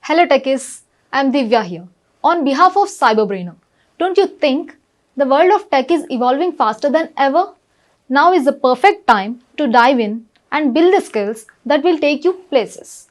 Hello techies, I'm Divya here. On behalf of CyberBrainer, don't you think the world of tech is evolving faster than ever? Now is the perfect time to dive in and build the skills that will take you places.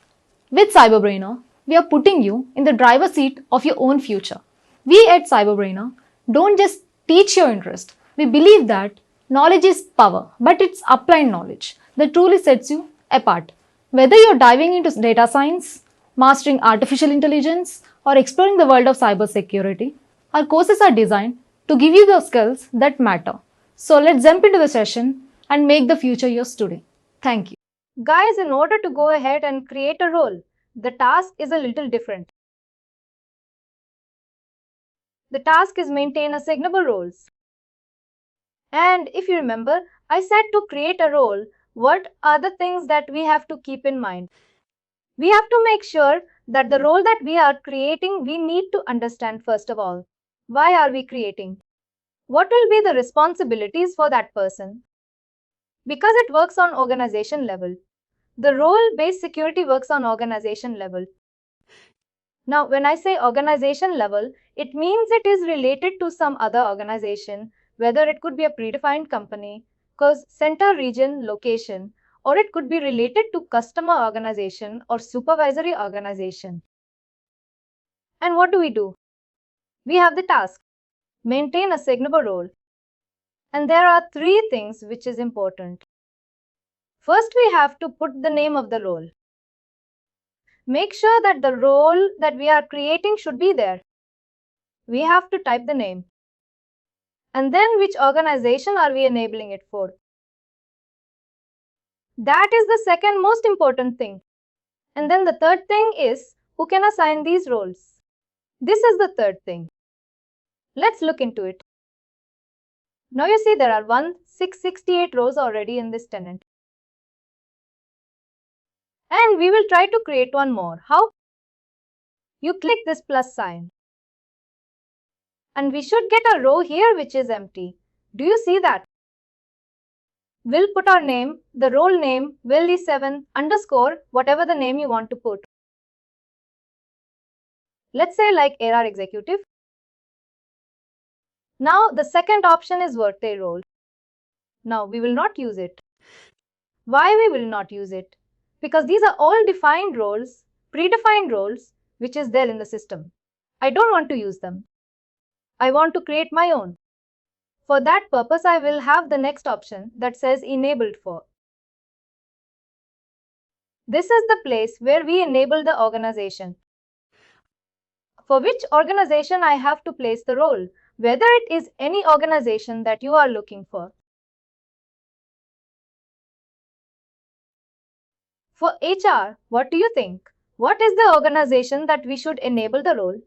With CyberBrainer, we are putting you in the driver's seat of your own future. We at CyberBrainer don't just teach your interest. We believe that knowledge is power, but it's applied knowledge that truly sets you apart. Whether you're diving into data science, mastering artificial intelligence, or exploring the world of cybersecurity, our courses are designed to give you the skills that matter. So let's jump into the session and make the future yours today. Thank you. Guys, in order to go ahead and create a role, the task is a little different. The task is maintain assignable roles. And if you remember, I said to create a role, what are the things that we have to keep in mind? We have to make sure that the role that we are creating, we need to understand first of all. Why are we creating? What will be the responsibilities for that person? Because it works on organization level. The role-based security works on organization level. Now, when I say organization level, it means it is related to some other organization, whether it could be a predefined company, cause center, region, location, or it could be related to customer organization or supervisory organization. And what do? We have the task, maintain a signable role. And there are three things which is important. First, we have to put the name of the role. Make sure that the role that we are creating should be there. We have to type the name. And then which organization are we enabling it for? That is the second most important thing. And then the third thing is who can assign these roles. This is the third thing. Let's look into it. Now you see there are 1668 rows already in this tenant. And we will try to create one more. How? You click this plus sign. And we should get a row here which is empty. Do you see that? We'll put our name, the role name, Willie7 underscore, whatever the name you want to put. Let's say like AR executive. Now the second option is Workday role. Now we will not use it. Why we will not use it? Because these are all defined roles, predefined roles, which is there in the system. I don't want to use them. I want to create my own. For that purpose, I will have the next option that says enabled for. This is the place where we enable the organization. For which organization I have to place the role, whether it is any organization that you are looking for. For HR, what do you think? What is the organization that we should enable the role?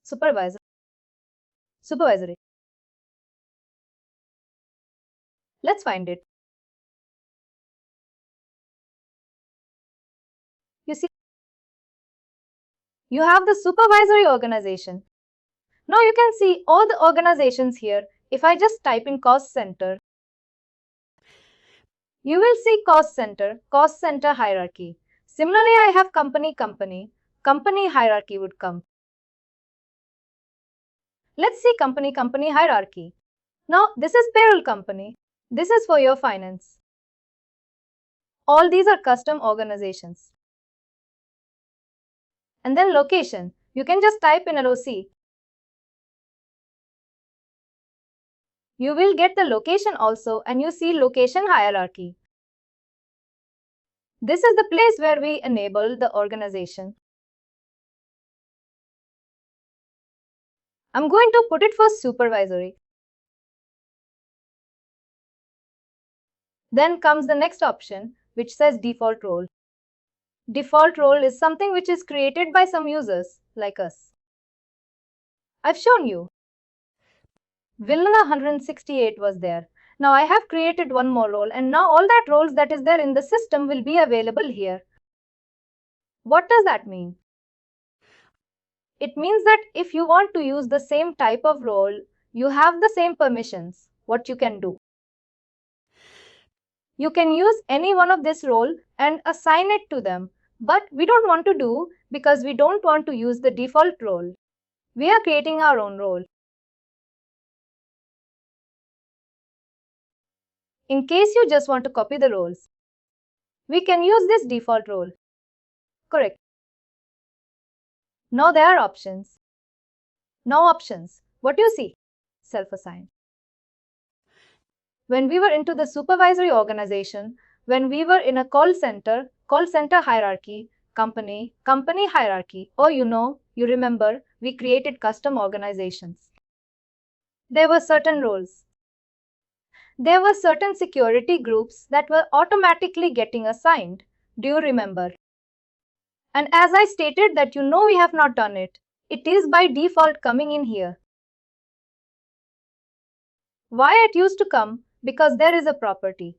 Supervisory. Let's find it. You see, you have the supervisory organization. Now you can see all the organizations here. If I just type in cost center, you will see cost center hierarchy. Similarly, I have company hierarchy would come. Let's see company hierarchy. Now this is payroll company. This is for your finance. All these are custom organizations. And then location. You can just type in LOC. You will get the location also and you see location hierarchy. This is the place where we enable the organization. I'm going to put it for supervisory. Then comes the next option which says default role. Default role is something which is created by some users like us. I've shown you. Vilna 168 was there. Now I have created one more role and now all that roles that is there in the system will be available here. What does that mean? It means that if you want to use the same type of role, you have the same permissions. What you can do? You can use any one of this role and assign it to them But we don't want to do because we don't want to use the default role. We are creating our own role. In case you just want to copy the roles, we can use this default role. Correct. Now there are options. Now options. What do you see? Self-assigned. When we were into the supervisory organization, when we were in a call center hierarchy, company hierarchy, or you remember, we created custom organizations. There were certain roles. There were certain security groups that were automatically getting assigned. Do you remember? And as I stated that we have not done it. It is by default coming in here. Why it used to come? Because there is a property.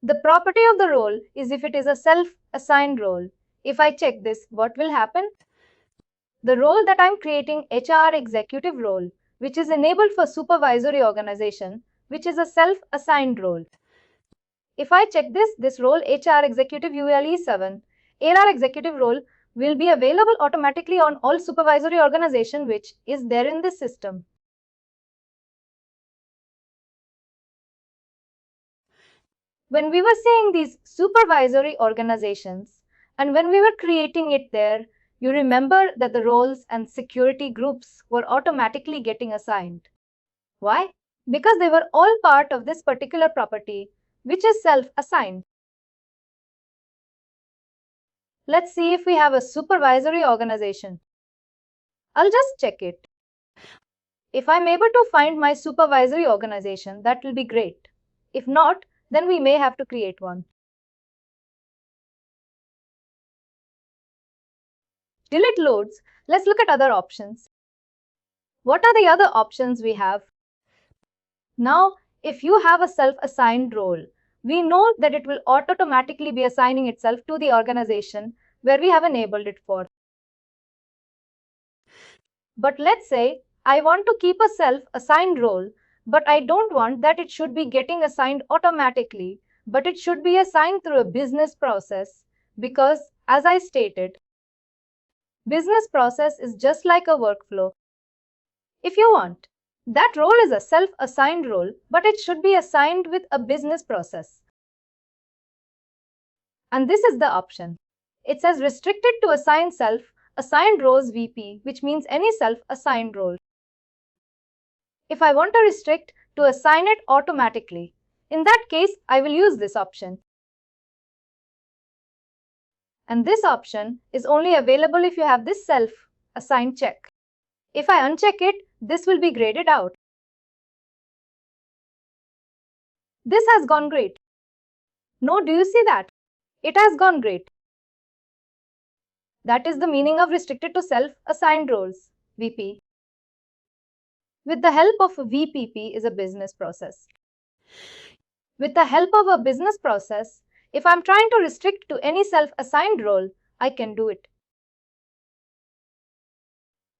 The property of the role is if it is a self-assigned role. If I check this, what will happen? The role that I'm creating, HR executive role, which is enabled for supervisory organization, which is a self-assigned role. If I check this role HR executive ULE7, AR executive role will be available automatically on all supervisory organization which is there in this system. When we were seeing these supervisory organizations and when we were creating it there, you remember that the roles and security groups were automatically getting assigned. Why? Because they were all part of this particular property, which is self-assigned. Let's see if we have a supervisory organization. I'll just check it. If I'm able to find my supervisory organization, that will be great. If not, then we may have to create one. Till it loads, let's look at other options. What are the other options we have? Now, if you have a self-assigned role, we know that it will automatically be assigning itself to the organization where we have enabled it for. But let's say I want to keep a self-assigned role, but I don't want that it should be getting assigned automatically, but it should be assigned through a business process because, as I stated, business process is just like a workflow. If you want, that role is a self-assigned role, but it should be assigned with a business process. And this is the option. It says restricted to assign self-assigned roles VP, which means any self-assigned role. If I want to restrict to assign it automatically, in that case, I will use this option. And this option is only available if you have this self-assigned check. If I uncheck it, this will be graded out. This has gone great. No, do you see that? It has gone great. That is the meaning of restricted to self-assigned roles, VP. With the help of a VPP is a business process. With the help of a business process, if I'm trying to restrict to any self-assigned role, I can do it.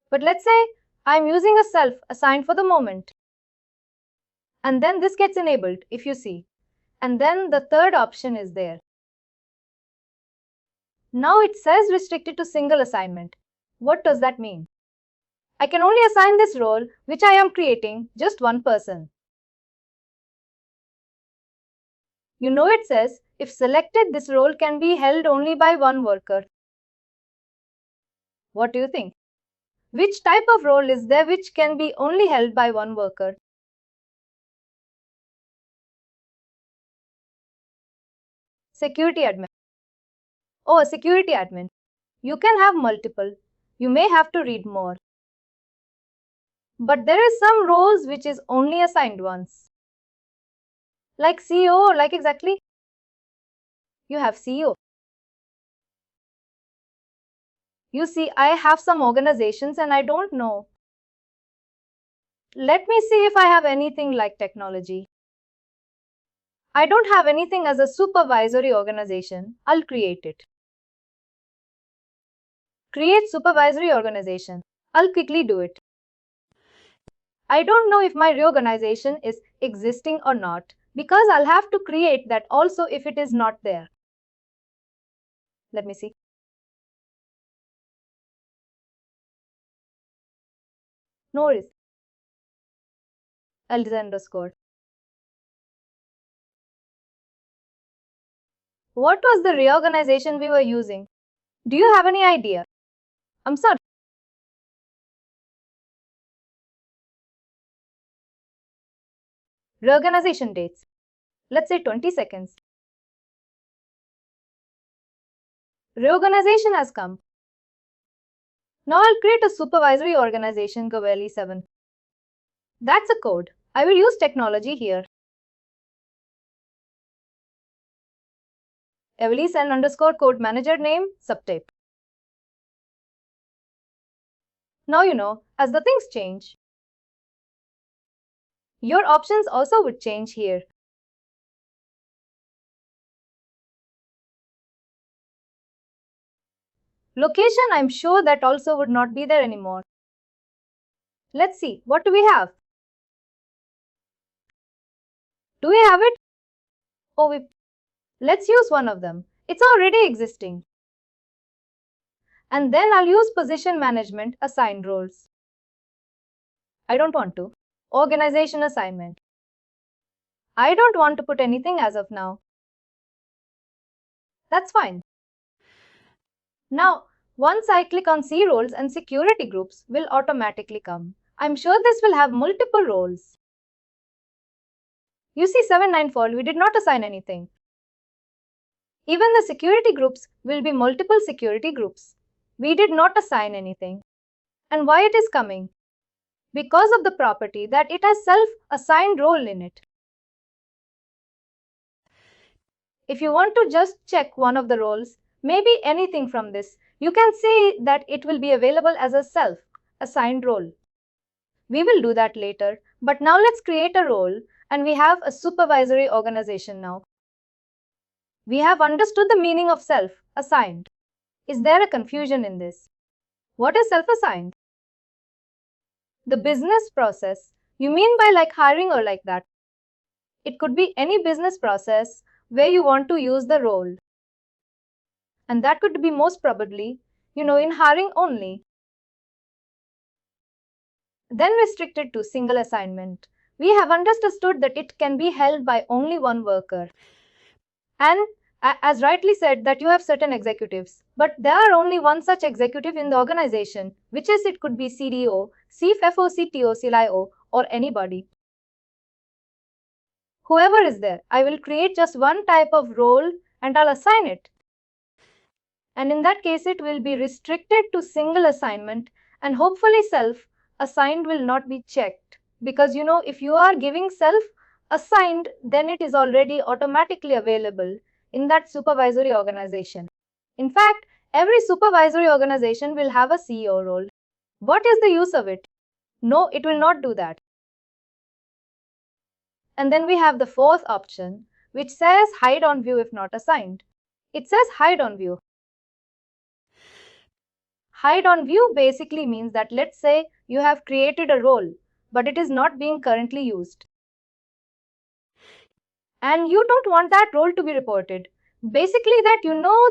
But let's say I'm using a self-assigned for the moment. And then this gets enabled, if you see. And then the third option is there. Now it says restricted to single assignment. What does that mean? I can only assign this role, which I am creating, just one person. It says, if selected, this role can be held only by one worker. What do you think? Which type of role is there which can be only held by one worker? Security admin. Oh, a security admin. You can have multiple. You may have to read more. But there is some roles which is only assigned once. Like CEO, like exactly? You have CEO. You see, I have some organizations and I don't know. Let me see if I have anything like technology. I don't have anything as a supervisory organization. I'll create it. Create supervisory organization. I'll quickly do it. I don't know if my reorganization is existing or not because I'll have to create that also if it is not there. Let me see. No worries. I'll design underscore. What was the reorganization we were using? Do you have any idea? I'm sorry. Reorganization dates. Let's say 20 seconds. Reorganization has come. Now I'll create a supervisory organization Gaveli 7. That's a code. I will use technology here. Evelise and underscore code manager name subtype. Now you know, as the things change, your options also would change here. Location, I'm sure that also would not be there anymore. Let's see, what do we have? Do we have it? Oh, let's use one of them. It's already existing. And then I'll use position management assigned roles. I don't want to. Organization assignment. I don't want to put anything as of now. That's fine. Now, once I click on C roles and security groups will automatically come. I'm sure this will have multiple roles. You see 794, we did not assign anything. Even the security groups will be multiple security groups. We did not assign anything. And why it is coming? Because of the property that it has self-assigned role in it. If you want to just check one of the roles, maybe anything from this, you can say that it will be available as a self-assigned role. We will do that later, but now let's create a role and we have a supervisory organization now. We have understood the meaning of self-assigned. Is there a confusion in this? What is self-assigned? The business process. You mean by like hiring or like that? It could be any business process where you want to use the role. And that could be most probably, in hiring only. Then restricted to single assignment. We have understood that it can be held by only one worker. And as rightly said that you have certain executives, but there are only one such executive in the organization, which is it could be CDO, CFO, CTO, CIO, or anybody. Whoever is there, I will create just one type of role and I'll assign it. And in that case, it will be restricted to single assignment and hopefully self-assigned will not be checked. Because if you are giving self-assigned, then it is already automatically available in that supervisory organization. In fact, every supervisory organization will have a CEO role. What is the use of it? No, it will not do that. And then we have the fourth option, which says hide on view if not assigned. It says hide on view. Hide on view basically means that let's say you have created a role, but it is not being currently used. And you don't want that role to be reported. Basically that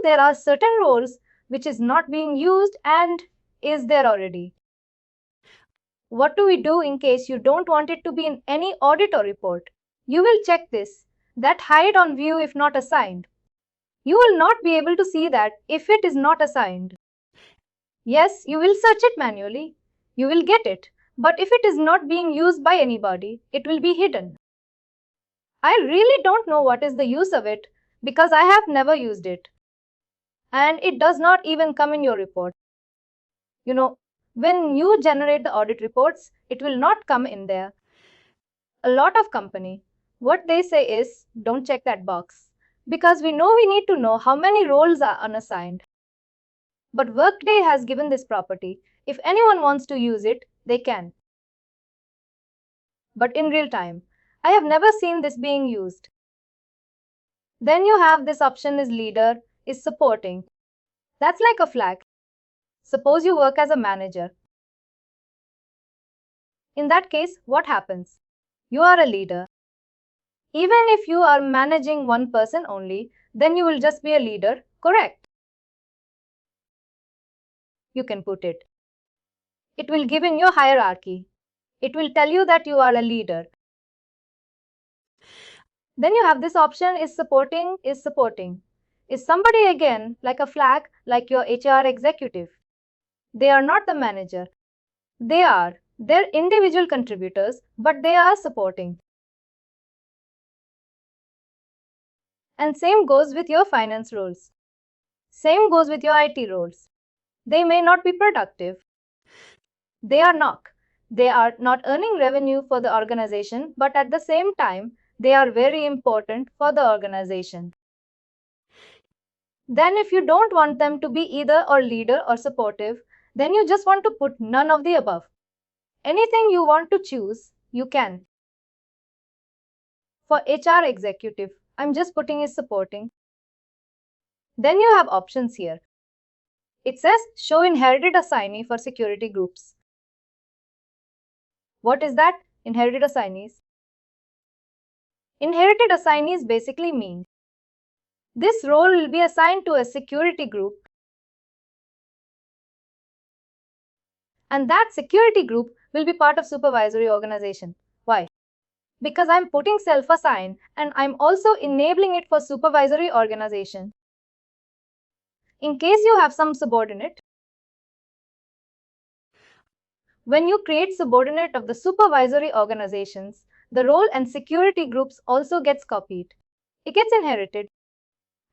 there are certain roles which is not being used and is there already. What do we do in case you don't want it to be in any audit or report? You will check this, that hide on view if not assigned. You will not be able to see that if it is not assigned. Yes, you will search it manually. You will get it. But if it is not being used by anybody, it will be hidden. I really don't know what is the use of it because I have never used it. And it does not even come in your report. When you generate the audit reports, it will not come in there. A lot of company, what they say is, don't check that box. Because we need to know how many roles are unassigned. But Workday has given this property. If anyone wants to use it, they can. But in real time, I have never seen this being used. Then you have this option is leader, is supporting. That's like a flag. Suppose you work as a manager. In that case, what happens? You are a leader. Even if you are managing one person only, then you will just be a leader, correct? you can put it. It will give in your hierarchy. It will tell you that you are a leader. Then you have this option is supporting, is supporting. Is somebody again like a flag, like your HR executive? They are not the manager. They're individual contributors, but they are supporting. And same goes with your finance roles. Same goes with your IT roles. They may not be productive. They are not. They are not earning revenue for the organization, but at the same time, they are very important for the organization. Then if you don't want them to be either or leader or supportive, then you just want to put none of the above. Anything you want to choose, you can. For HR executive, I'm just putting is supporting. Then you have options here. It says show inherited assignee for security groups. What is that? Inherited assignees. Inherited assignees basically mean this role will be assigned to a security group, and that security group will be part of supervisory organization. Why? Because I'm putting self-assign and I'm also enabling it for supervisory organization. In case you have some subordinate, when you create subordinate of the supervisory organizations, the role and security groups also gets copied. It gets inherited.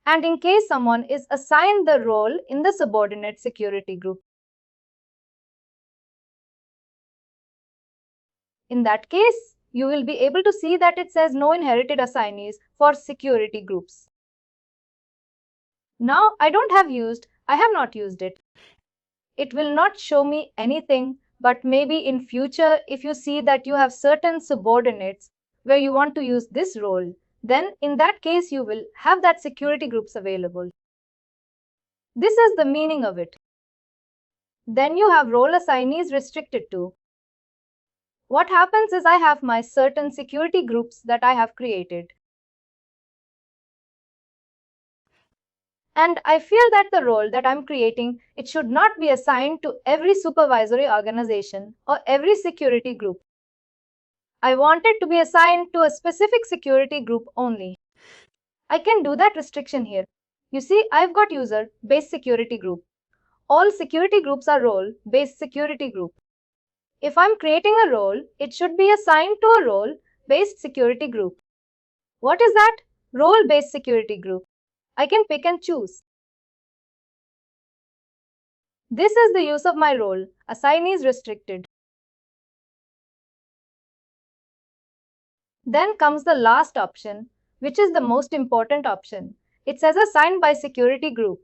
And in case someone is assigned the role in the subordinate security group, in that case, you will be able to see that it says no inherited assignees for security groups. Now, I have not used it. It will not show me anything, but maybe in future, if you see that you have certain subordinates where you want to use this role, then in that case, you will have that security groups available. This is the meaning of it. Then you have role assignees restricted to. What happens is I have my certain security groups that I have created. And I feel that the role that I'm creating, it should not be assigned to every supervisory organization or every security group. I want it to be assigned to a specific security group only. I can do that restriction here. You see, I've got user-based security group. All security groups are role-based security group. If I'm creating a role, it should be assigned to a role-based security group. What is that? Role-based security group. I can pick and choose. This is the use of my role. Assignees restricted. Then comes the last option, which is the most important option. It says assigned by security group,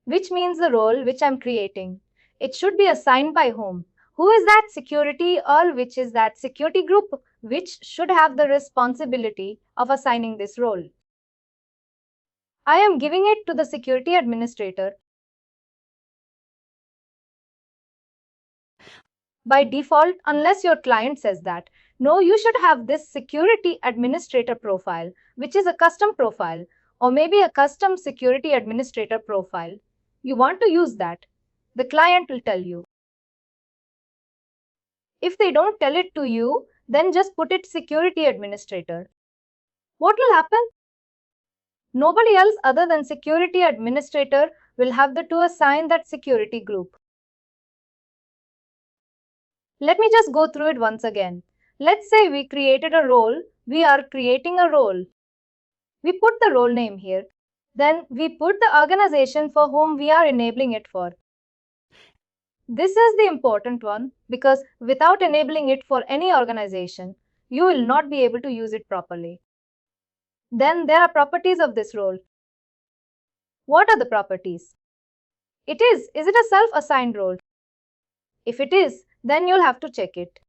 which means the role which I'm creating. It should be assigned by whom? Who is that security or which is that security group which should have the responsibility of assigning this role? I am giving it to the security administrator. By default, unless your client says that, no, you should have this security administrator profile, which is a custom profile, or maybe a custom security administrator profile. You want to use that. The client will tell you. If they don't tell it to you, then just put it security administrator. What will happen? Nobody else other than security administrator will have to assign that security group. Let me just go through it once again. Let's say we created a role. We are creating a role. We put the role name here. Then we put the organization for whom we are enabling it for. This is the important one because without enabling it for any organization, you will not be able to use it properly. Then there are properties of this role. What are the properties? Is it a self-assigned role? If it is, then you'll have to check it.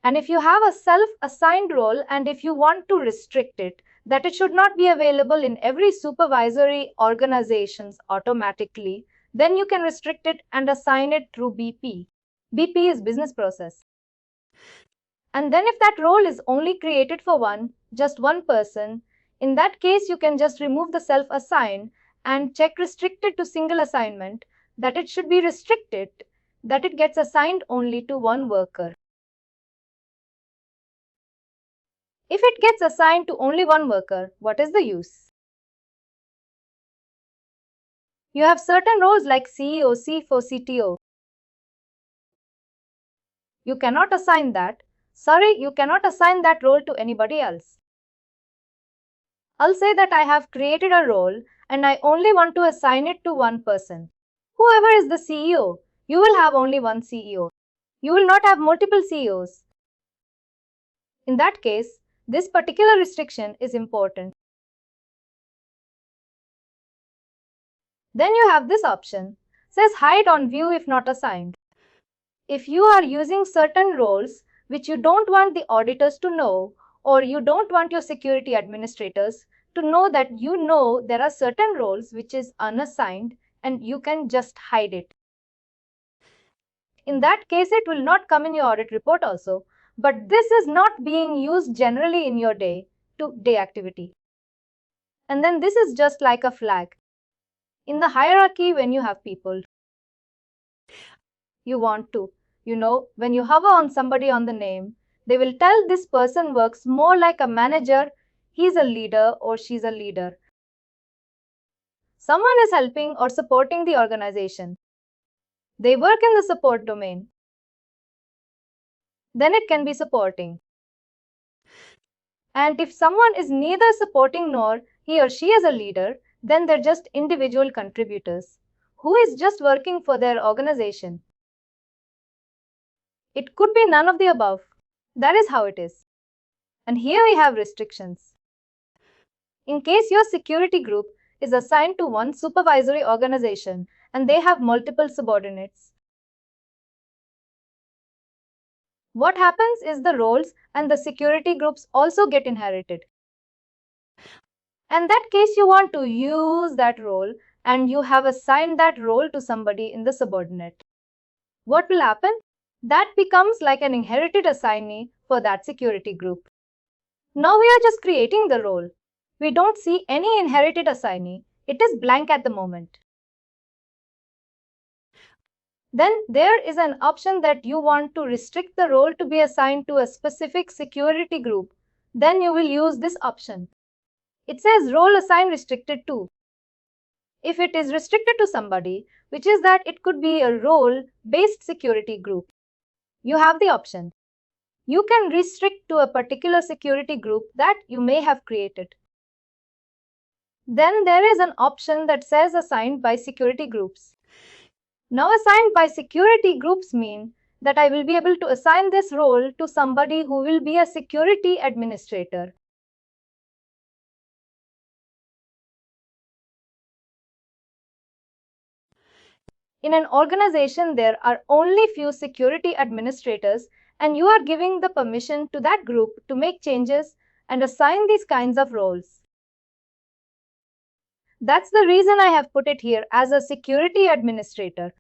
And if you have a self-assigned role and if you want to restrict it, that it should not be available in every supervisory organizations automatically, then you can restrict it and assign it through BP. BP is business process. And then if that role is only created for just one person, in that case you can just remove the self-assign and check restricted to single assignment, that it should be restricted, that it gets assigned only to one worker. If it gets assigned to only one worker, what is the use? You have certain roles like CEO, CFO, CTO. You cannot assign that. Sorry, you cannot assign that role to anybody else. I'll say that I have created a role and I only want to assign it to one person. Whoever is the CEO, you will have only one CEO. You will not have multiple CEOs. In that case, this particular restriction is important. Then you have this option, says hide on view if not assigned. If you are using certain roles which you don't want the auditors to know, or you don't want your security administrators to know that you know there are certain roles which is unassigned and you can just hide it. In that case, it will not come in your audit report also, but this is not being used generally in your day-to-day activity. And then this is just like a flag. In the hierarchy, when you have people, you want to, when you hover on somebody on the name, they will tell this person works more like a manager, he's a leader or she's a leader. Someone is helping or supporting the organization. They work in the support domain. Then it can be supporting. And if someone is neither supporting nor he or she is a leader, then they're just individual contributors who is just working for their organization. It could be none of the above. That is how it is. And here we have restrictions. In case your security group is assigned to one supervisory organization and they have multiple subordinates, what happens is the roles and the security groups also get inherited. And that case you want to use that role and you have assigned that role to somebody in the subordinate. What will happen? That becomes like an inherited assignee for that security group. Now we are just creating the role. We don't see any inherited assignee. It is blank at the moment. Then there is an option that you want to restrict the role to be assigned to a specific security group. Then you will use this option. It says role assigned restricted to. If it is restricted to somebody, which is that it could be a role-based security group, you have the option. You can restrict to a particular security group that you may have created. Then there is an option that says assigned by security groups. Now assigned by security groups mean that I will be able to assign this role to somebody who will be a security administrator. In an organization, there are only few security administrators and you are giving the permission to that group to make changes and assign these kinds of roles. That's the reason I have put it here as a security administrator.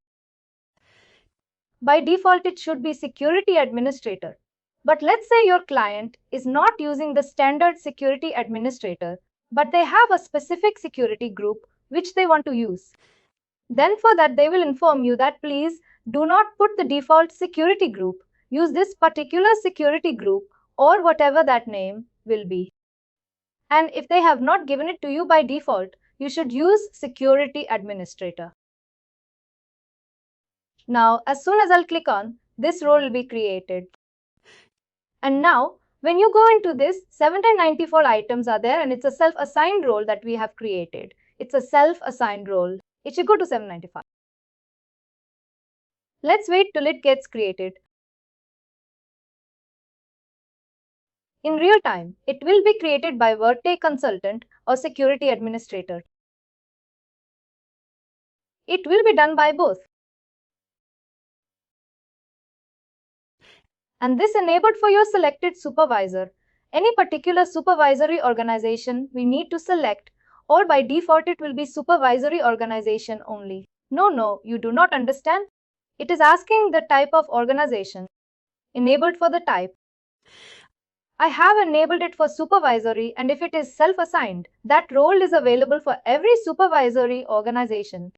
By default, it should be security administrator. But let's say your client is not using the standard security administrator, but they have a specific security group which they want to use. Then for that, they will inform you that please do not put the default security group. Use this particular security group or whatever that name will be. And if they have not given it to you by default, you should use security administrator. Now, as soon as I'll click on, this role will be created. And now, when you go into this, 794 items are there and it's a self-assigned role that we have created. It's a self-assigned role. It should go to 795. Let's wait till it gets created. In real time, it will be created by Workday consultant or security administrator. It will be done by both. And this enabled for your selected supervisor. Any particular supervisory organization we need to select, or by default it will be supervisory organization only. No, you do not understand. It is asking the type of organization. Enabled for the type. I have enabled it for supervisory, and if it is self-assigned, that role is available for every supervisory organization.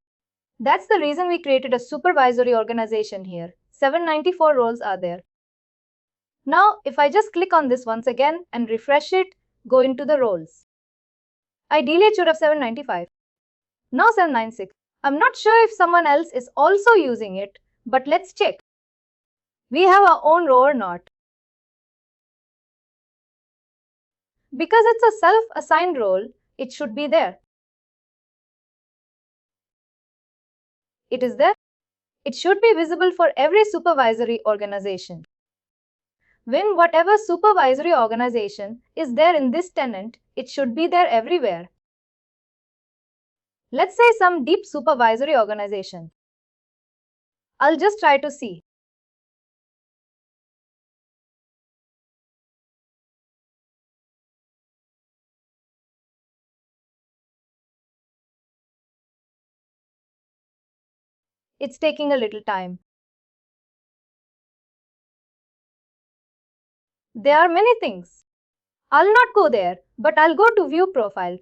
That's the reason we created a supervisory organization here. 794 roles are there. Now, if I just click on this once again and refresh it, go into the roles. Ideally, it should have 795. Now 796. I'm not sure if someone else is also using it, but let's check. We have our own row or not. Because it's a self-assigned role, it should be there. It is there. It should be visible for every supervisory organization. When whatever supervisory organization is there in this tenant, it should be there everywhere. Let's say some deep supervisory organization. I'll just try to see. It's taking a little time. There are many things. I'll not go there, but I'll go to View Profile.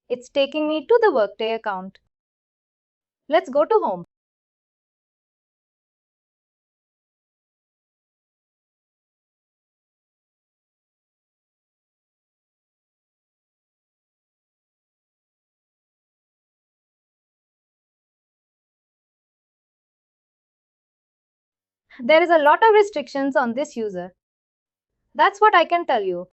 It's taking me to the Workday account. Let's go to Home. There is a lot of restrictions on this user. That's what I can tell you.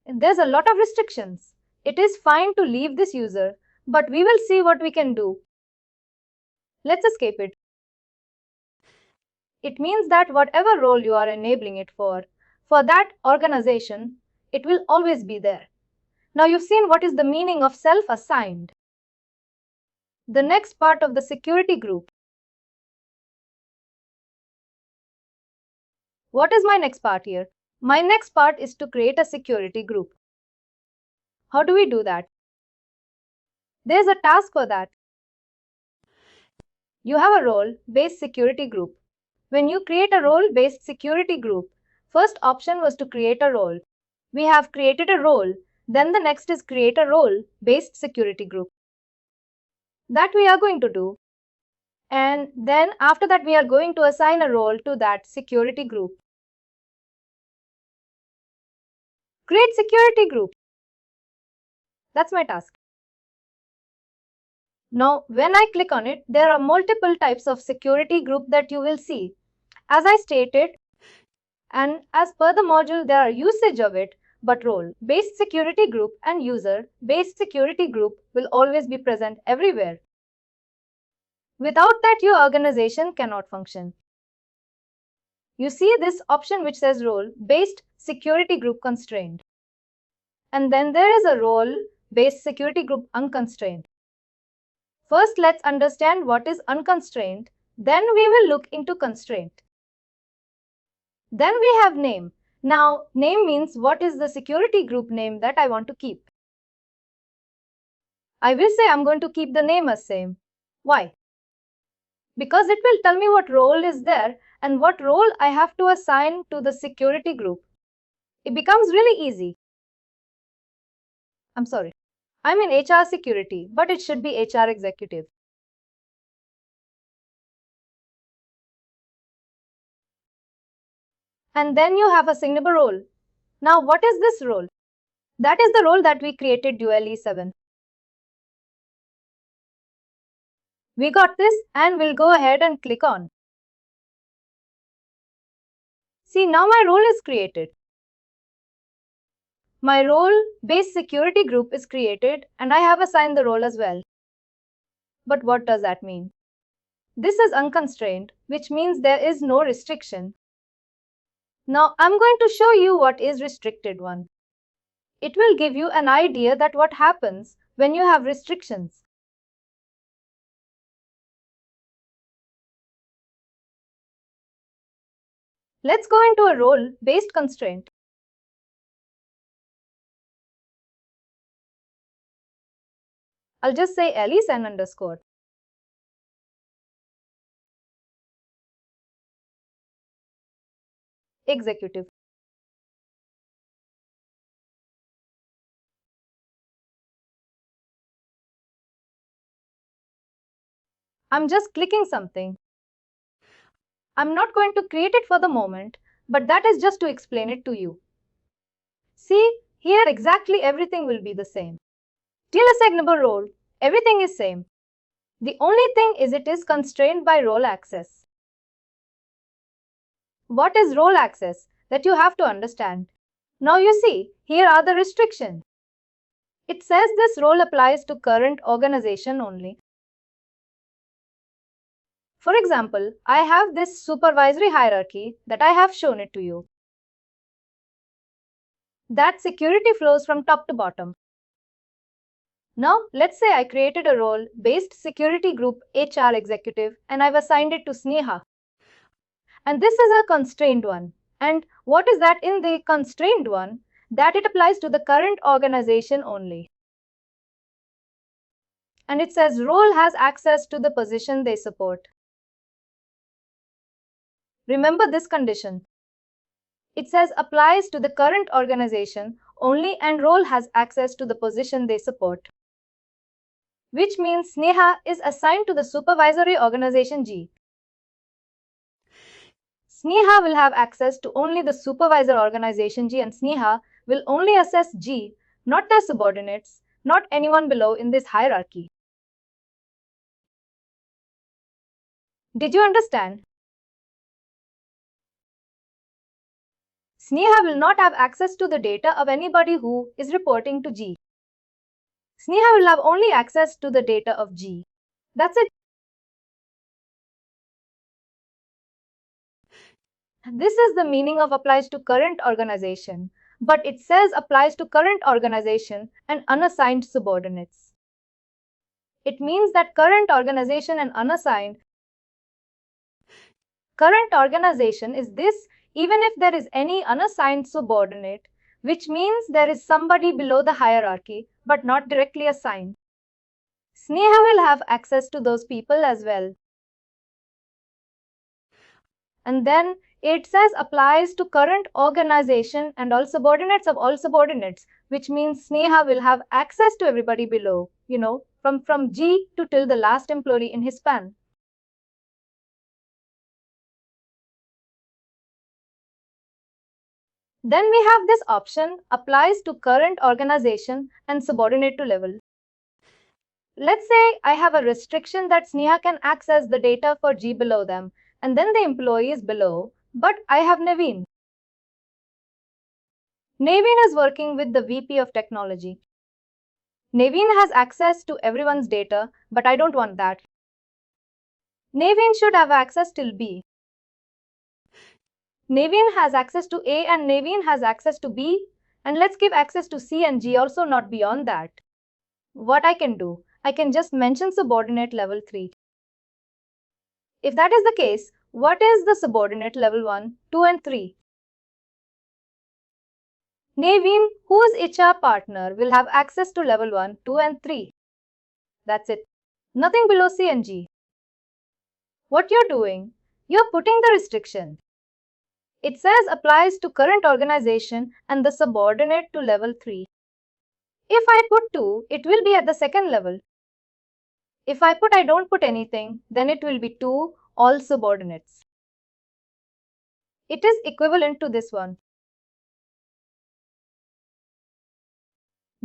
There's a lot of restrictions. It is fine to leave this user, but we will see what we can do. Let's escape it. It means that whatever role you are enabling it for that organization, it will always be there. Now you've seen what is the meaning of self-assigned. The next part of the security group. What is my next part here? My next part is to create a security group. How do we do that? There's a task for that. You have a role-based security group. When you create a role-based security group, first option was to create a role. We have created a role, then the next is create a role-based security group. That we are going to do. And then after that we are going to assign a role to that security group. Create security group. That's my task. Now, when I click on it, there are multiple types of security group that you will see. As I stated, and as per the module, there are usage of it, but role-based security group and user-based security group will always be present everywhere. Without that, your organization cannot function. You see this option which says role-based security group constrained. And then there is a role-based security group unconstrained. First, let's understand what is unconstrained, then we will look into constraint. Then we have name. Now, name means what is the security group name that I want to keep. I will say I'm going to keep the name as same. Why? Because it will tell me what role is there and what role I have to assign to the security group. It becomes really easy. I'm sorry. I'm in HR security, but it should be HR executive. And then you have assignable role. Now, what is this role? That is the role that we created dually 7. We got this and we'll go ahead and click on. See, now my role is created. My role-based security group is created and I have assigned the role as well. But what does that mean? This is unconstrained, which means there is no restriction. Now I'm going to show you what is restricted one. It will give you an idea that what happens when you have restrictions. Let's go into a role-based constraint. I'll just say Alice and underscore. Executive. I'm just clicking something. I'm not going to create it for the moment, but that is just to explain it to you. See, here exactly everything will be the same. Till assignable role, everything is same. The only thing is it is constrained by role access. What is role access? That you have to understand. Now you see, here are the restrictions. It says this role applies to current organization only. For example, I have this supervisory hierarchy that I have shown it to you. That security flows from top to bottom. Now, let's say I created a role-based security group HR executive and I've assigned it to Sneha. And this is a constrained one. And what is that in the constrained one? That it applies to the current organization only. And it says role has access to the position they support. Remember this condition. It says applies to the current organization only and role has access to the position they support. Which means Sneha is assigned to the supervisory organization G. Sneha will have access to only the supervisor organization G and Sneha will only assess G, not their subordinates, not anyone below in this hierarchy. Did you understand? Sneha will not have access to the data of anybody who is reporting to G. Sneha will have only access to the data of G. That's it. This is the meaning of applies to current organization, but it says applies to current organization and unassigned subordinates. It means that current organization and unassigned current organization is this even if there is any unassigned subordinate, which means there is somebody below the hierarchy but not directly assigned. Sneha will have access to those people as well. And then it says applies to current organization and all subordinates of all subordinates, which means Sneha will have access to everybody below, from G to till the last employee in his span. Then we have this option applies to current organization and subordinate to level. Let's say I have a restriction that Sneha can access the data for G below them, and then the employee is below, but I have Naveen. Naveen is working with the VP of technology. Naveen has access to everyone's data, but I don't want that. Naveen should have access till B. Naveen has access to A and Naveen has access to B, and let's give access to C and G also, not beyond that. What I can do? I can just mention subordinate level 3. If that is the case, what is the subordinate level 1, 2 and 3? Naveen, whose HR partner, will have access to level 1, 2 and 3. That's it. Nothing below C and G. What you're doing? You're putting the restriction. It says applies to current organization and the subordinate to level 3. If I put 2, it will be at the second level. If I don't put anything, then it will be 2, all subordinates. It is equivalent to this one.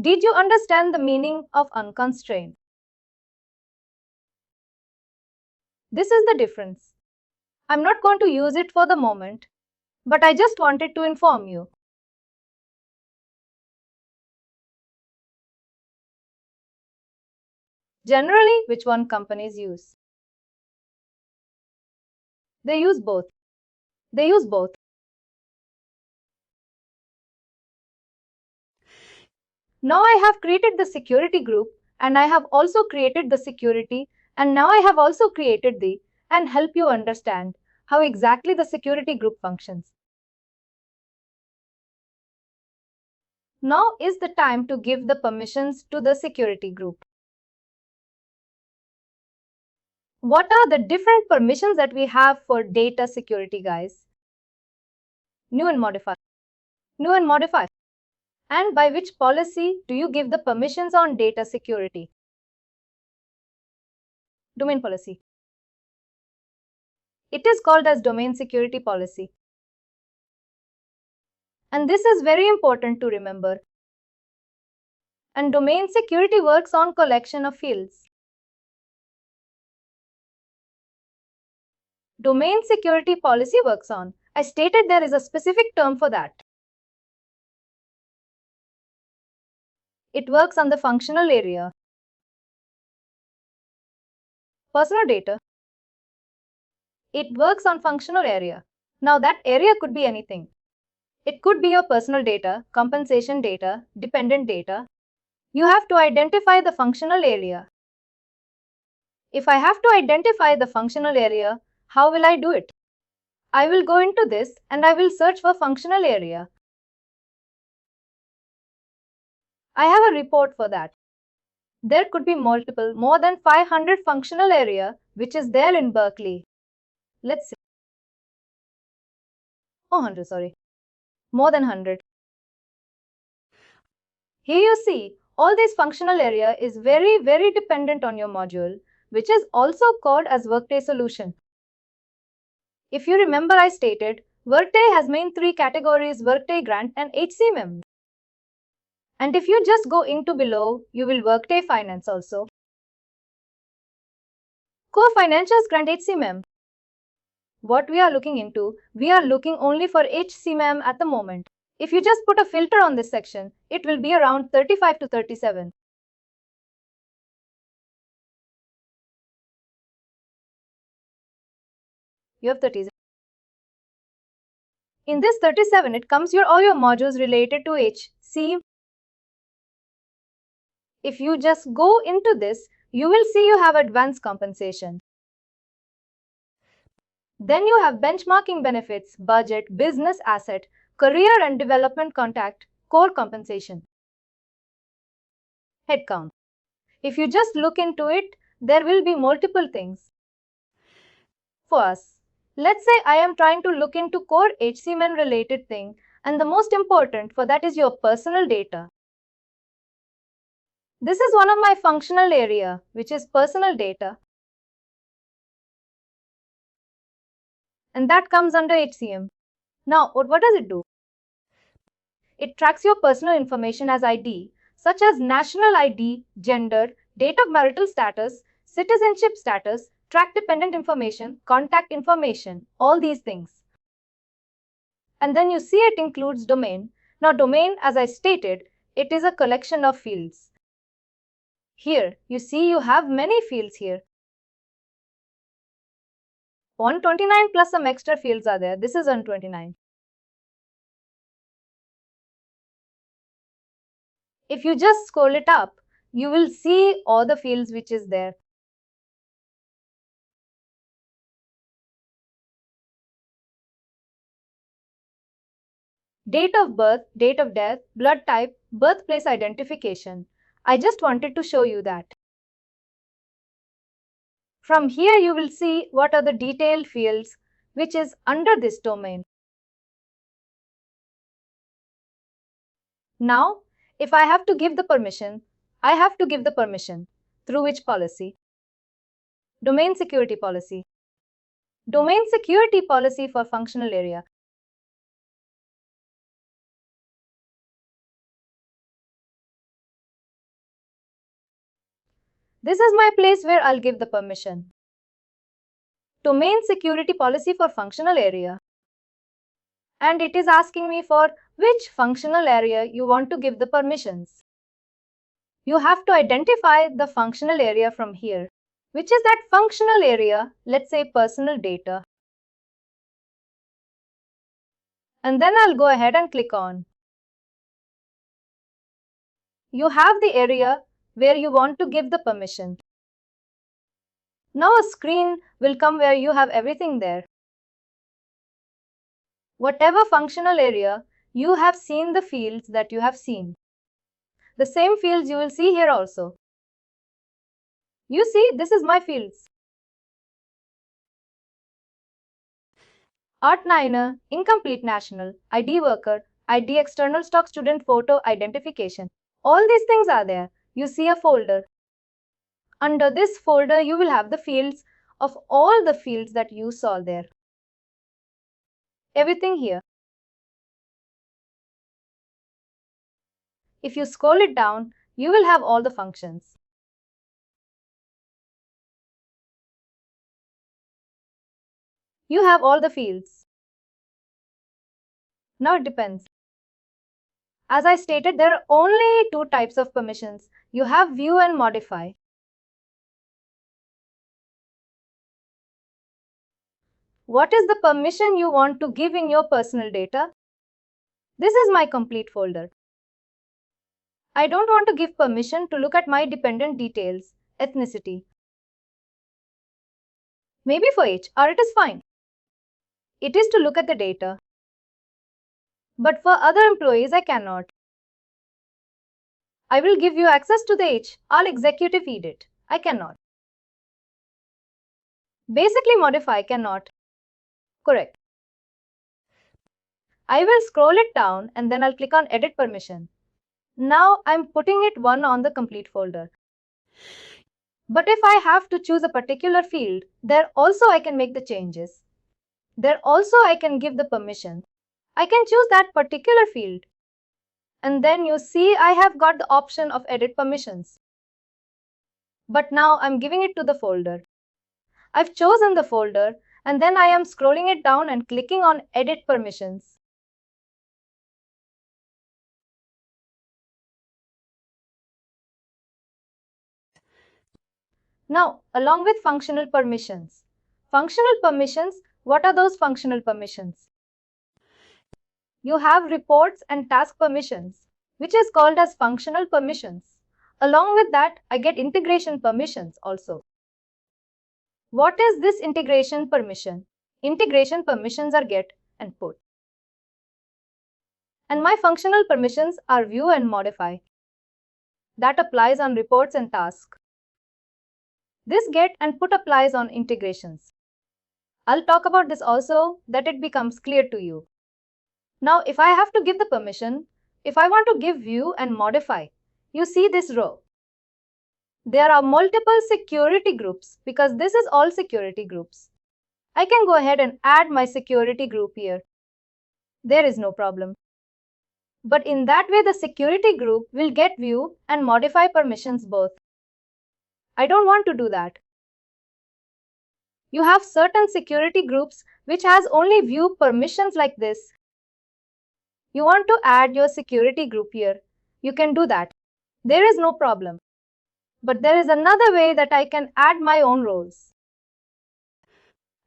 Did you understand the meaning of unconstrained? This is the difference. I'm not going to use it for the moment, but I just wanted to inform you. Generally, which one companies use? They use both. They use both. Now I have created the security group and I have also created the security and now I have also created the and help you understand how exactly the security group functions. Now is the time to give the permissions to the security group. What are the different permissions that we have for data security, guys? New and modify. New and modify. And by which policy do you give the permissions on data security? Domain policy. It is called as domain security policy. And this is very important to remember. And domain security works on collection of fields. Domain security policy works on. I stated there is a specific term for that. It works on the functional area. Personal data. It works on functional area. Now that area could be anything. It could be your personal data, compensation data, dependent data. You have to identify the functional area. If I have to identify the functional area, how will I do it? I will go into this and I will search for functional area. I have a report for that. There could be more than 500 functional area which is there in Berkeley. Let's see. Oh, 100, sorry. More than 100. Here you see, all this functional area is very dependent on your module, which is also called as Workday solution. If you remember, I stated, Workday has main three categories: Workday Grant and HCM. And if you just go into below, you will Workday Finance also. Core Financials Grant HCM. What we are looking into, we are looking only for HCM at the moment. If you just put a filter on this section, it will be around 35 to 37. You have 30. In this 37, it comes all your modules related to HCM. If you just go into this, you will see you have advanced compensation. Then you have benchmarking benefits, budget, business asset, career and development contact, core compensation. Headcount. If you just look into it, there will be multiple things. For us, let's say I am trying to look into core HCM related thing, and the most important for that is your personal data. This is one of my functional area, which is personal data. And that comes under HCM. Now, what does it do? It tracks your personal information as ID, such as national ID, gender, date of marital status, citizenship status, track dependent information, contact information, all these things. And then you see it includes domain. Now, domain, as I stated, it is a collection of fields. Here, you see you have many fields here. 129 plus some extra fields are there. This is 129. If you just scroll it up, you will see all the fields which is there. Date of birth, date of death, blood type, birthplace identification. I just wanted to show you that. From here you will see what are the detailed fields which is under this domain. Now, if I have to give the permission, I have to give the permission. Through which policy? Domain security policy. Domain security policy for functional area. This is my place where I'll give the permission. Domain security policy for functional area. And it is asking me for which functional area you want to give the permissions. You have to identify the functional area from here. Which is that functional area, let's say personal data. And then I'll go ahead and click on. You have the area where you want to give the permission. Now a screen will come where you have everything there. Whatever functional area, you have seen the fields that you have seen. The same fields you will see here also. You see, this is my fields. Art Niner, Incomplete National, ID Worker, ID External Stock Student Photo Identification. All these things are there. You see a folder. Under this folder, you will have the fields of all the fields that you saw there. Everything here. If you scroll it down, you will have all the functions. You have all the fields. Now it depends. As I stated, there are only two types of permissions. You have view and modify. What is the permission you want to give in your personal data? This is my complete folder. I don't want to give permission to look at my dependent details, ethnicity. Maybe for HR it is fine. It is to look at the data. But for other employees I cannot. I will give you access to the HR executive edit. I cannot. Basically modify cannot. Correct. I will scroll it down and then I'll click on edit permission. Now I'm putting it one on the complete folder. But if I have to choose a particular field, there also I can make the changes. There also I can give the permission. I can choose that particular field. And then you see I have got the option of edit permissions. But now I'm giving it to the folder. I've chosen the folder and then I am scrolling it down and clicking on edit permissions. Now, along with functional permissions. Functional permissions, what are those functional permissions? You have reports and task permissions, which is called as functional permissions. Along with that, I get integration permissions also. What is this integration permission? Integration permissions are get and put. And my functional permissions are view and modify. That applies on reports and tasks. This get and put applies on integrations. I'll talk about this also that it becomes clear to you. Now, if I have to give the permission, if I want to give view and modify, you see this row. There are multiple security groups because this is all security groups. I can go ahead and add my security group here. There is no problem. But in that way, the security group will get view and modify permissions both. I don't want to do that. You have certain security groups which has only view permissions like this. You want to add your security group here. You can do that. There is no problem. But there is another way that I can add my own roles.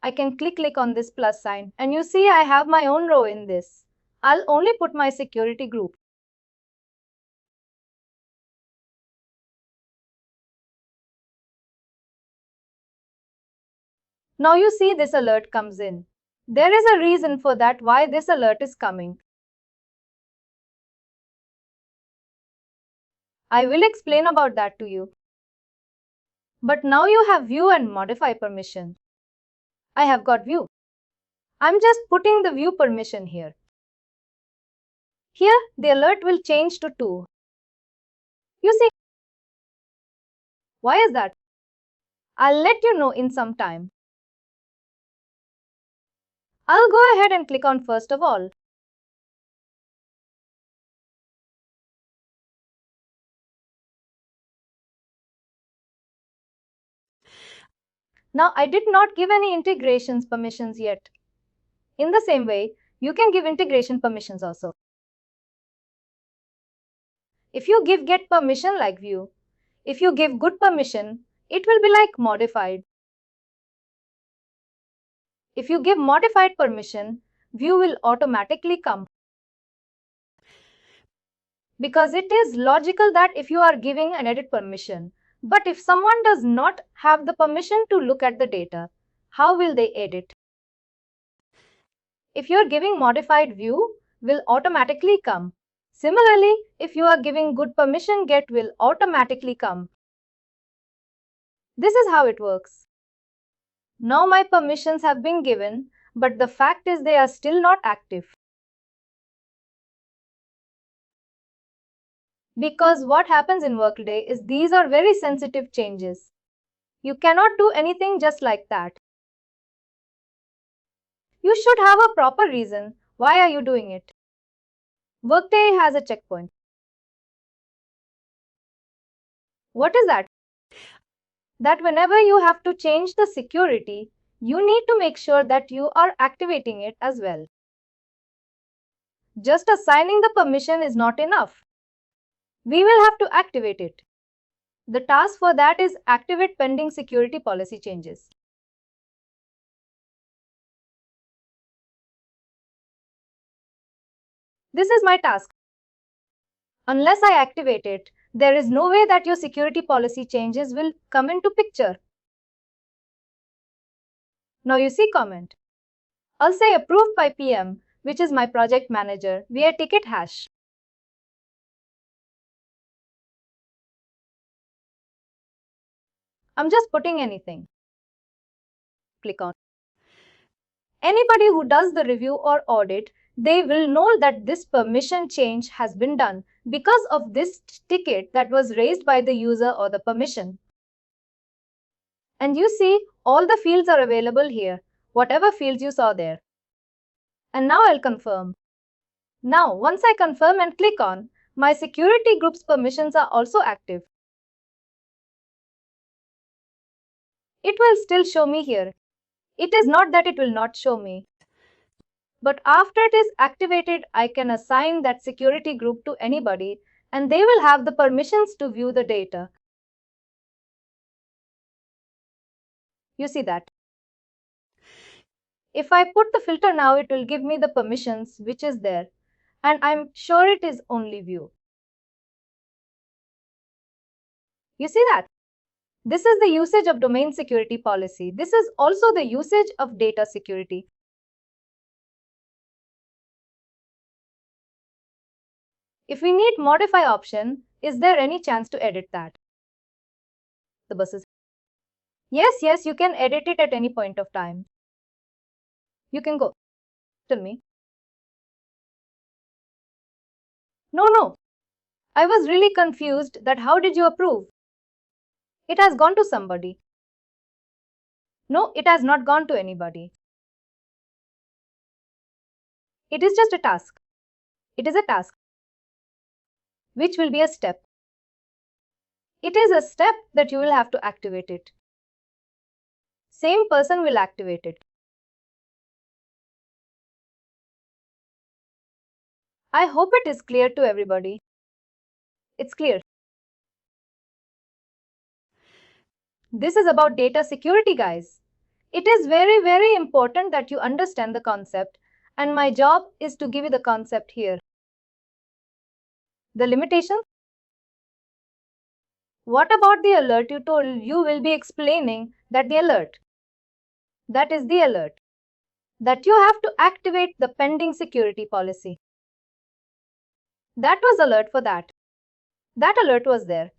I can click on this plus sign and you see I have my own row in this. I'll only put my security group. Now you see this alert comes in. There is a reason for that why this alert is coming. I will explain about that to you. But now you have view and modify permission. I have got view. I'm just putting the view permission here. Here the alert will change to 2. You see. Why is that? I'll let you know in some time. I'll go ahead and click on first of all. Now I did not give any integrations permissions yet. In the same way, you can give integration permissions also. If you give get permission like view, if you give good permission, it will be like modified. If you give modified permission, view will automatically come. Because it is logical that if you are giving an edit permission, but if someone does not have the permission to look at the data, how will they edit? If you are giving modified view, will automatically come. Similarly, if you are giving good permission, get will automatically come. This is how it works. Now my permissions have been given. but the fact is they are still not active. Because what happens in Workday is these are very sensitive changes. You cannot do anything just like that. You should have a proper reason. Why are you doing it? Workday has a checkpoint. What is that? That whenever you have to change the security, you need to make sure that you are activating it as well. Just assigning the permission is not enough. We will have to activate it. The task for that is activate pending security policy changes. This is my task. Unless I activate it, there is no way that your security policy changes will come into picture. Now you see comment. I'll say approved by PM, which is my project manager, via ticket hash. I'm just putting anything. Click on. Anybody who does the review or audit, they will know that this permission change has been done because of this ticket that was raised by the user or the permission. And you see, all the fields are available here, whatever fields you saw there. And now I'll confirm. Now, once I confirm and click on, my security group's permissions are also active. It will still show me here. It is not that it will not show me. But after it is activated, I can assign that security group to anybody and they will have the permissions to view the data. You see that? If I put the filter now, it will give me the permissions which is there. And I'm sure it is only view. You see that? This is the usage of domain security policy. This is also the usage of data security. If we need modify option, is there any chance to edit that? The buses. Yes, you can edit it at any point of time. You can go. Tell me. No. I was really confused that how did you approve? It has gone to somebody. No, it has not gone to anybody. It is just a task. It is a task, which will be a step. It is a step that you will have to activate it. Same person will activate it. I hope it is clear to everybody. It's clear. This is about data security, guys. It is very important that you understand the concept, and my job is to give you the concept here. The limitations? What about the alert you told you will be explaining that the alert? That is the alert. That you have to activate the pending security policy. That was alert for that. That alert was there.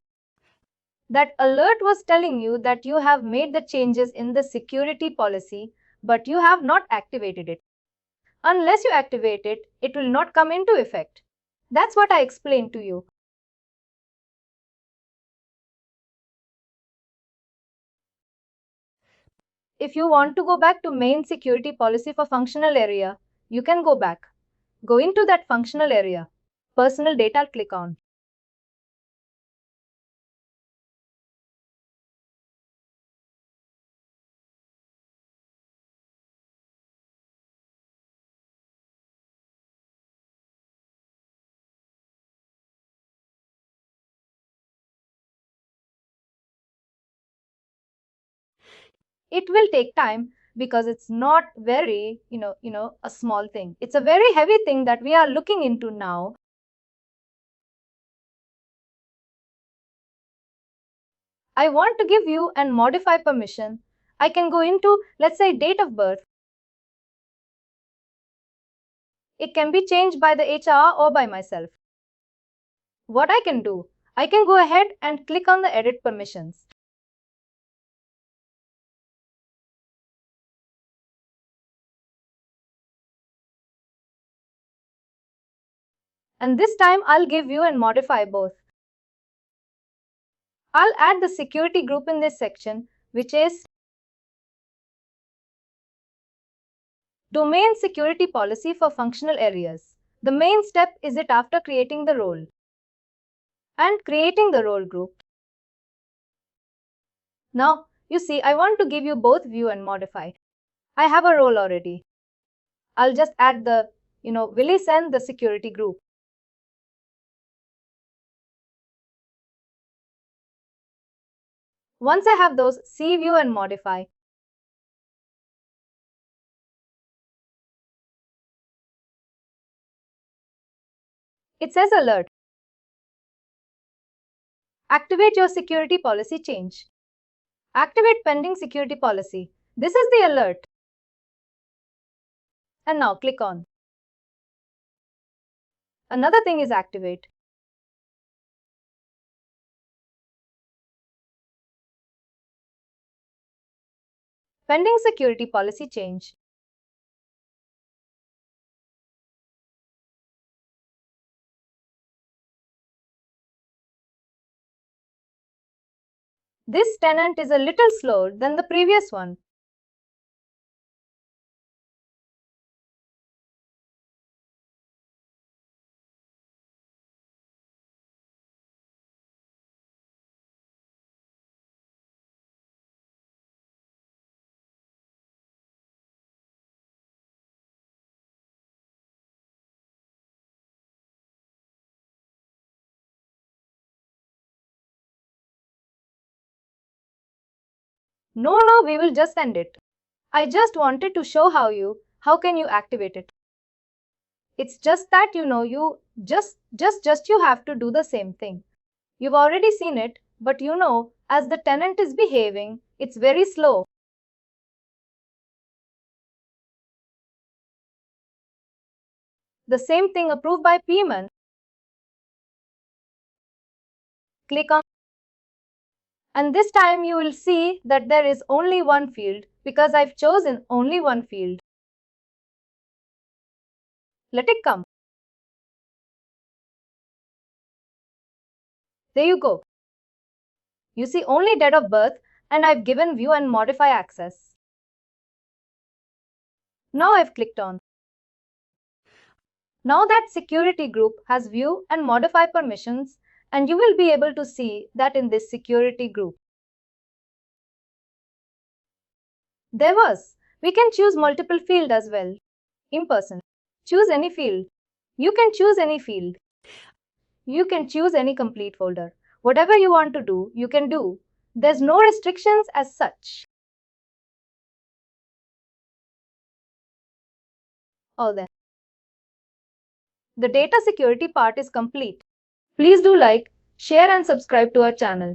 That alert was telling you that you have made the changes in the security policy, but you have not activated it. Unless you activate it, it will not come into effect. That's what I explained to you. If you want to go back to main security policy for functional area, you can go back. Go into that functional area. Personal data, click on. It will take time because it's not very, a small thing. It's a very heavy thing that we are looking into now. I want to give you and modify permission. I can go into, let's say, date of birth. It can be changed by the HR or by myself. What I can do, I can go ahead and click on the edit permissions. And this time I'll give view and modify both. I'll add the security group in this section, which is Domain Security Policy for Functional Areas. The main step is it after creating the role and creating the role group. Now, you see, I want to give you both view and modify. I have a role already. I'll just add the, Willis and the security group. Once I have those, see view and modify. It says alert. Activate your security policy change. Activate pending security policy. This is the alert. And now click on. Another thing is activate. Pending security policy change. This tenant is a little slower than the previous one. No, we will just end it. I just wanted to show how can you activate it. It's just that you have to do the same thing. You've already seen it, but as the tenant is behaving, it's very slow. The same thing approved by Pman. Click on. And this time you will see that there is only one field because I've chosen only one field. Let it come. There you go. You see only date of birth and I've given view and modify access. Now I've clicked on. Now that security group has view and modify permissions, and you will be able to see that in this security group. We can choose multiple field as well. In person. Choose any field. You can choose any field. You can choose any complete folder. Whatever you want to do, you can do. There's no restrictions as such. All then. The data security part is complete. Please do like, share and subscribe to our channel.